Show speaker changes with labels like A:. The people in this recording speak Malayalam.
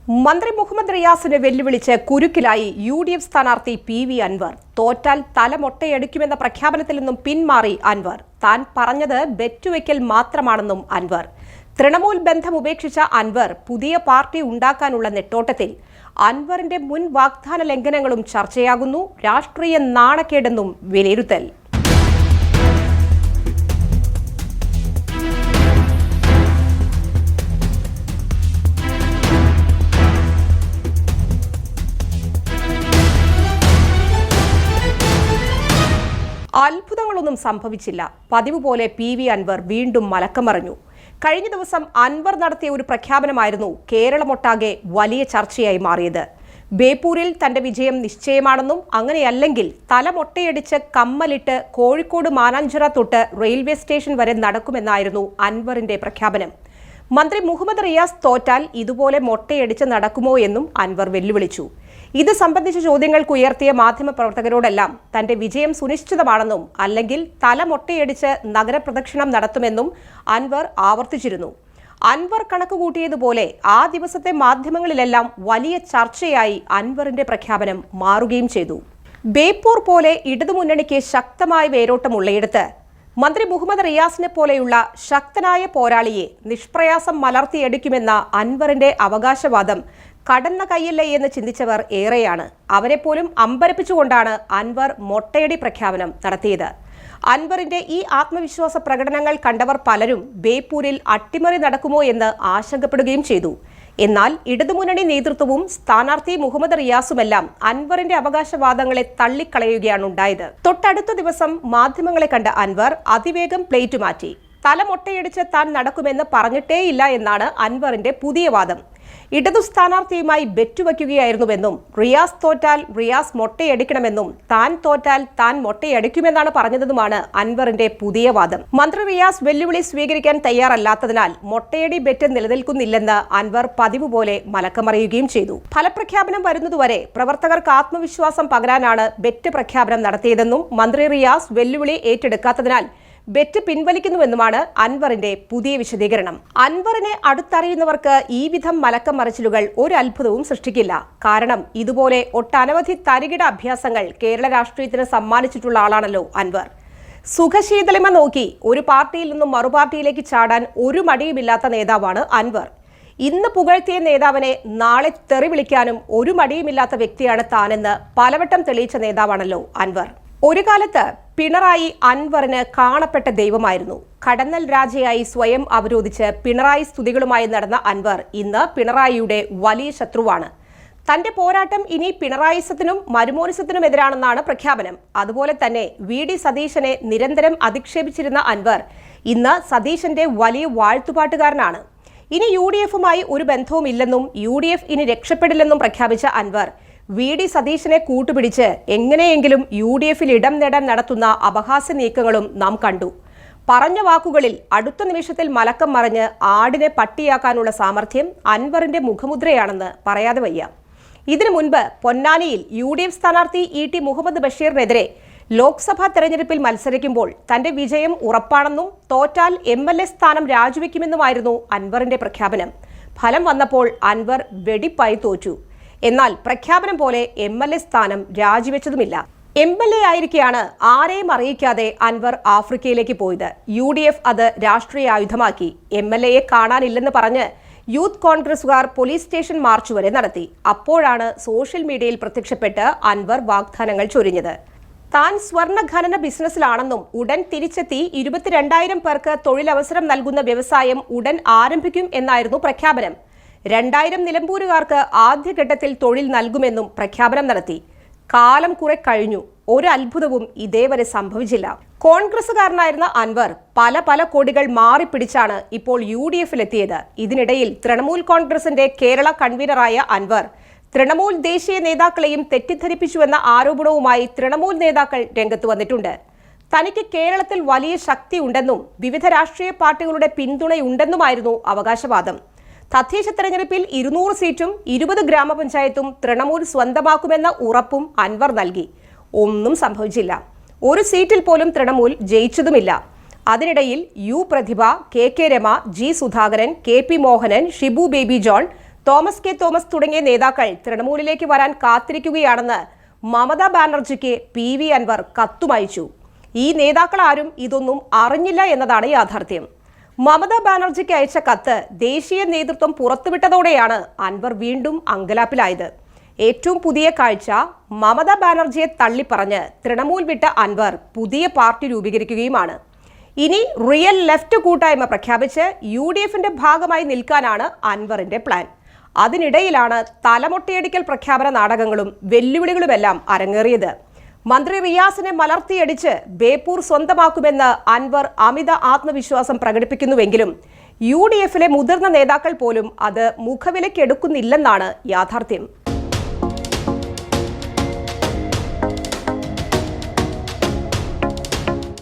A: മന്ത്രി മുഹമ്മദ് റിയാസിനെ വെല്ലുവിളിച്ച് കുരുക്കിലായി യു.ഡി.എഫ് സ്ഥാനാർത്ഥി പി.വി. അൻവർ. തോറ്റാൽ തലമൊട്ടയടിക്കുമെന്ന പ്രഖ്യാപനത്തിൽ നിന്നും പിന്മാറി അൻവർ. താൻ പറഞ്ഞത് ബെറ്റുവയ്ക്കൽ മാത്രമാണെന്നും അൻവർ. തൃണമൂൽ ബന്ധം ഉപേക്ഷിച്ച അൻവർ പുതിയ പാർട്ടി ഉണ്ടാക്കാനുള്ള നെട്ടോട്ടത്തിൽ. അൻവറിന്റെ മുൻ വാഗ്ദാന ലംഘനങ്ങളും ചർച്ചയാകുന്നു. രാഷ്ട്രീയ നാണക്കേടെന്നും വിലയിരുത്തൽ. അത്ഭുതങ്ങളൊന്നും സംഭവിച്ചില്ല. പതിവ് പോലെ പി.വി. അൻവർ വീണ്ടും മലക്കമറിഞ്ഞു. കഴിഞ്ഞ ദിവസം അൻവർ നടത്തിയ ഒരു പ്രഖ്യാപനമായിരുന്നു കേരളമൊട്ടാകെ വലിയ ചർച്ചയായി മാറിയത്. ബേപ്പൂരിൽ തന്റെ വിജയം നിശ്ചയമാണെന്നും അങ്ങനെയല്ലെങ്കിൽ തലമൊട്ടയടിച്ച് കമ്മലിട്ട് കോഴിക്കോട് മാനാഞ്ചിറ തൊട്ട് റെയിൽവേ സ്റ്റേഷൻ വരെ നടക്കുമെന്നായിരുന്നു അൻവറിന്റെ പ്രഖ്യാപനം. മന്ത്രി മുഹമ്മദ് റിയാസ് തോറ്റാൽ ഇതുപോലെ മൊട്ടയടിച്ച് നടക്കുമോ എന്നും അൻവർ വെല്ലുവിളിച്ചു. ഇത് സംബന്ധിച്ച ചോദ്യങ്ങൾക്ക് ഉയർത്തിയ മാധ്യമപ്രവർത്തകരോടെല്ലാം തന്റെ വിജയം സുനിശ്ചിതമാണെന്നും അല്ലെങ്കിൽ തലമൊട്ടയടിച്ച് നഗരപ്രദക്ഷിണം നടത്തുമെന്നും അൻവർ ആവർത്തിച്ചിരുന്നു. അൻവർ കണക്കുകൂട്ടിയതുപോലെ ആ ദിവസത്തെ മാധ്യമങ്ങളിലെല്ലാം വലിയ ചർച്ചയായി അൻവറിന്റെ പ്രഖ്യാപനം മാറുകയും ചെയ്തു. ബേപ്പൂർ പോലെ ഇടതുമുന്നണിക്ക് ശക്തമായ വേരോട്ടമുള്ളയിടത്ത് മന്ത്രി മുഹമ്മദ് റിയാസിനെ പോലെയുള്ള ശക്തനായ പോരാളിയെ നിഷ്പ്രയാസം മലർത്തിയടിക്കുമെന്ന അൻവറിന്റെ അവകാശവാദം കടന്ന കൈയല്ലേ എന്ന് ചിന്തിച്ചവർ ഏറെയാണ്. അവരെപ്പോലും അമ്പരപ്പിച്ചുകൊണ്ടാണ് അൻവർ മൊട്ടയടി പ്രഖ്യാപനം നടത്തിയത്. അൻവറിന്റെ ഈ ആത്മവിശ്വാസ പ്രകടനങ്ങൾ കണ്ടവർ പലരും ബേപ്പൂരിൽ അട്ടിമറി നടക്കുമോ എന്ന് ആശങ്കപ്പെടുകയും ചെയ്തു. എന്നാൽ ഇടതുമുന്നണി നേതൃത്വവും സ്ഥാനാർത്ഥി മുഹമ്മദ് റിയാസുമെല്ലാം അൻവറിന്റെ അവകാശവാദങ്ങളെ തള്ളിക്കളയുകയാണ് ഉണ്ടായത്. തൊട്ടടുത്ത ദിവസം മാധ്യമങ്ങളെ കണ്ട അൻവർ അതിവേഗം പ്ലേറ്റ് മാറ്റി. തലമൊട്ടയടിച്ച് താൻ നടക്കുമെന്ന് പറഞ്ഞിട്ടേയില്ല എന്നാണ് അൻവറിന്റെ പുതിയ വാദം. ഇടതു സ്ഥാനാർത്ഥിയുമായി ബെറ്റുവയ്ക്കുകയായിരുന്നുവെന്നും റിയാസ് തോറ്റാൽ റിയാസ് മൊട്ടയടിക്കണമെന്നും താൻ തോറ്റാൽ താൻ മൊട്ടയടിക്കുമെന്നാണ് പറഞ്ഞതെന്നുമാണ് അൻവറിന്റെ പുതിയ വാദം. മന്ത്രി റിയാസ് വെല്ലുവിളി സ്വീകരിക്കാൻ തയ്യാറല്ലാത്തതിനാൽ മൊട്ടയടി ബെറ്റ് നിലനിൽക്കുന്നില്ലെന്ന് അൻവർ പതിവ് പോലെ മലക്കമറിയുകയും ചെയ്തു. ഫലപ്രഖ്യാപനം വരുന്നതുവരെ പ്രവർത്തകർക്ക് ആത്മവിശ്വാസം പകരാനാണ് ബെറ്റ് പ്രഖ്യാപനം നടത്തിയതെന്നും മന്ത്രി റിയാസ് വെല്ലുവിളി ഏറ്റെടുക്കാത്തതിനാൽ ബെറ്റ് പിൻവലിക്കുന്നുവെന്നുമാണ് അൻവറിന്റെ പുതിയ വിശദീകരണം. അൻവറിനെ അടുത്തറിയുന്നവർക്ക് ഈ വിധം മലക്കം മറിച്ചിലുകൾ ഒരു അത്ഭുതവും സൃഷ്ടിക്കില്ല. കാരണം ഇതുപോലെ ഒട്ടനവധി തരികിട അഭ്യാസങ്ങൾ കേരള രാഷ്ട്രീയത്തിന് സമ്മാനിച്ചിട്ടുള്ള ആളാണല്ലോ അൻവർ. സുഖശീതളിമ നോക്കി ഒരു പാർട്ടിയിൽ നിന്നും മറുപാർട്ടിയിലേക്ക് ചാടാൻ ഒരു മടിയുമില്ലാത്ത നേതാവാണ് അൻവർ. ഇന്ന് പുകഴ്ത്തിയ നേതാവിനെ നാളെ തെറി വിളിക്കാനും ഒരു മടിയുമില്ലാത്ത വ്യക്തിയാണ് താനെന്ന് പലവട്ടം തെളിയിച്ച നേതാവാണല്ലോ അൻവർ. ഒരു കാലത്ത് പിണറായി അൻവറിന് കാണപ്പെട്ട ദൈവമായിരുന്നു. കടന്നൽ രാജയായി സ്വയം അവരോധിച്ച് പിണറായി സ്തുതികളുമായി നടന്ന അൻവർ ഇന്ന് പിണറായിയുടെ വലിയ ശത്രുവാണ്. തന്റെ പോരാട്ടം ഇനി പിണറായിസത്തിനും മരുമോനിസത്തിനുമെതിരാണെന്നാണ് പ്രഖ്യാപനം. അതുപോലെ തന്നെ വി.ഡി. സതീശനെ നിരന്തരം അധിക്ഷേപിച്ചിരുന്ന അൻവർ ഇന്ന് സതീശന്റെ വലിയ വാഴ്ത്തുപാട്ടുകാരനാണ്. ഇനി യു.ഡി.എഫുമായി ഒരു ബന്ധവുമില്ലെന്നും യു.ഡി.എഫ് ഇനി രക്ഷപ്പെടില്ലെന്നും പ്രഖ്യാപിച്ച അൻവർ വി.ഡി. സതീശനെ കൂട്ടുപിടിച്ച് എങ്ങനെയെങ്കിലും യു.ഡി.എഫിൽ ഇടം നേടാൻ നടത്തുന്ന അപഹാസ്യ നീക്കങ്ങളും നാം കണ്ടു. പറഞ്ഞ വാക്കുകളിൽ അടുത്ത നിമിഷത്തിൽ മലക്കം മറിഞ്ഞ് ആടിനെ പട്ടിയാക്കാനുള്ള സാമർഥ്യം അൻവറിന്റെ മുഖമുദ്രയാണെന്ന് പറയാതെ വയ്യ. ഇതിനു മുൻപ് പൊന്നാനിയിൽ യു.ഡി.എഫ് സ്ഥാനാർത്ഥി ഇ.ടി. മുഹമ്മദ് ബഷീറിനെതിരെ ലോക്സഭാ തെരഞ്ഞെടുപ്പിൽ മത്സരിക്കുമ്പോൾ തന്റെ വിജയം ഉറപ്പാണെന്നും തോറ്റാൽ എം.എൽ.എ. സ്ഥാനം രാജിവെക്കുമെന്നുമായിരുന്നു അൻവറിന്റെ പ്രഖ്യാപനം. ഫലം വന്നപ്പോൾ അൻവർ വെടിപ്പായി തോറ്റു. എന്നാൽ പ്രഖ്യാപനം പോലെ എം.എൽ.എ. സ്ഥാനം രാജിവെച്ചതുമില്ല. എം.എൽ.എ. ആയിരിക്കെയാണ് ആരെയും അറിയിക്കാതെ അൻവർ ആഫ്രിക്കയിലേക്ക് പോയത്. യു.ഡി.എഫ് അത് രാഷ്ട്രീയ ആയുധമാക്കി. എം.എൽ.എയെ കാണാനില്ലെന്ന് പറഞ്ഞ് യൂത്ത് കോൺഗ്രസുകാർ പോലീസ് സ്റ്റേഷൻ മാർച്ച് വരെ നടത്തി. അപ്പോഴാണ് സോഷ്യൽ മീഡിയയിൽ പ്രത്യക്ഷപ്പെട്ട് അൻവർ വാഗ്ദാനങ്ങൾ ചൊരിഞ്ഞത്. താൻ സ്വർണ്ണ ഖനന ബിസിനസ്സിലാണെന്നും ഉടൻ തിരിച്ചെത്തി 22,000 പേർക്ക് തൊഴിലവസരം നൽകുന്ന വ്യവസായം ഉടൻ ആരംഭിക്കും എന്നായിരുന്നു പ്രഖ്യാപനം. 2,000 നിലമ്പൂരുകാർക്ക് ആദ്യഘട്ടത്തിൽ തൊഴിൽ നൽകുമെന്നും പ്രഖ്യാപനം നടത്തി. കാലം കുറെ കഴിഞ്ഞു. ഒരു അത്ഭുതവും ഇതേവരെ സംഭവിച്ചില്ല. കോൺഗ്രസുകാരനായിരുന്ന അൻവർ പല കോടികൾ മാറിപ്പിടിച്ചാണ് ഇപ്പോൾ യു.ഡി.എഫിലെത്തിയത്. ഇതിനിടയിൽ തൃണമൂൽ കോൺഗ്രസിന്റെ കേരള കൺവീനറായ അൻവർ തൃണമൂൽ ദേശീയ നേതാക്കളെയും തെറ്റിദ്ധരിപ്പിച്ചുവെന്ന ആരോപണവുമായി തൃണമൂൽ നേതാക്കൾ രംഗത്ത് വന്നിട്ടുണ്ട്. തനിക്ക് കേരളത്തിൽ വലിയ ശക്തിയുണ്ടെന്നും വിവിധ രാഷ്ട്രീയ പാർട്ടികളുടെ പിന്തുണയുണ്ടെന്നുമായിരുന്നു അവകാശവാദം. തദ്ദേശ തെരഞ്ഞെടുപ്പിൽ 200 സീറ്റും 20 ഗ്രാമപഞ്ചായത്തും തൃണമൂൽ സ്വന്തമാക്കുമെന്ന ഉറപ്പും അൻവർ നൽകി. ഒന്നും സംഭവിച്ചില്ല. ഒരു സീറ്റിൽ പോലും തൃണമൂൽ ജയിച്ചതുമില്ല. അതിനിടയിൽ U Prathibha, K Rema, G Sudhakaran, K P Mohanan, Shibu Baby John, Thomas K Thomas തുടങ്ങിയ നേതാക്കൾ തൃണമൂലിലേക്ക് വരാൻ കാത്തിരിക്കുകയാണെന്ന് മമതാ ബാനർജിക്ക് PV അൻവർ കത്തുമയച്ചു. ഈ നേതാക്കൾ ആരും ഇതൊന്നും അറിഞ്ഞില്ല എന്നതാണ് യാഥാർത്ഥ്യം. മമതാ ബാനർജിക്ക് അയച്ച കത്ത് ദേശീയ നേതൃത്വം പുറത്തുവിട്ടതോടെയാണ് അൻവർ വീണ്ടും അങ്കലാപ്പിലായത്. ഏറ്റവും പുതിയ കാഴ്ച, മമതാ ബാനർജിയെ തള്ളിപ്പറഞ്ഞ് തൃണമൂൽ വിട്ട അൻവർ പുതിയ പാർട്ടി രൂപീകരിക്കുകയുമാണ്. ഇനി റിയൽ ലെഫ്റ്റ് കൂട്ടായ്മ പ്രഖ്യാപിച്ച് UDFന്റെ ഭാഗമായി നിൽക്കാനാണ് അൻവറിന്റെ പ്ലാൻ. അതിനിടയിലാണ് തലമൊട്ടയടിക്കൽ പ്രഖ്യാപന നാടകങ്ങളും വെല്ലുവിളികളുമെല്ലാം അരങ്ങേറിയത്. മന്ത്രി റിയാസിനെ മലർത്തിയടിച്ച് ബേപ്പൂർ സ്വന്തമാക്കുമെന്ന് അൻവർ അമിത ആത്മവിശ്വാസം പ്രകടിപ്പിക്കുന്നുവെങ്കിലും UDFിലെ മുതിർന്ന നേതാക്കൾ പോലും അത് മുഖവിലക്കെടുക്കുന്നില്ലെന്നാണ് യാഥാർത്ഥ്യം.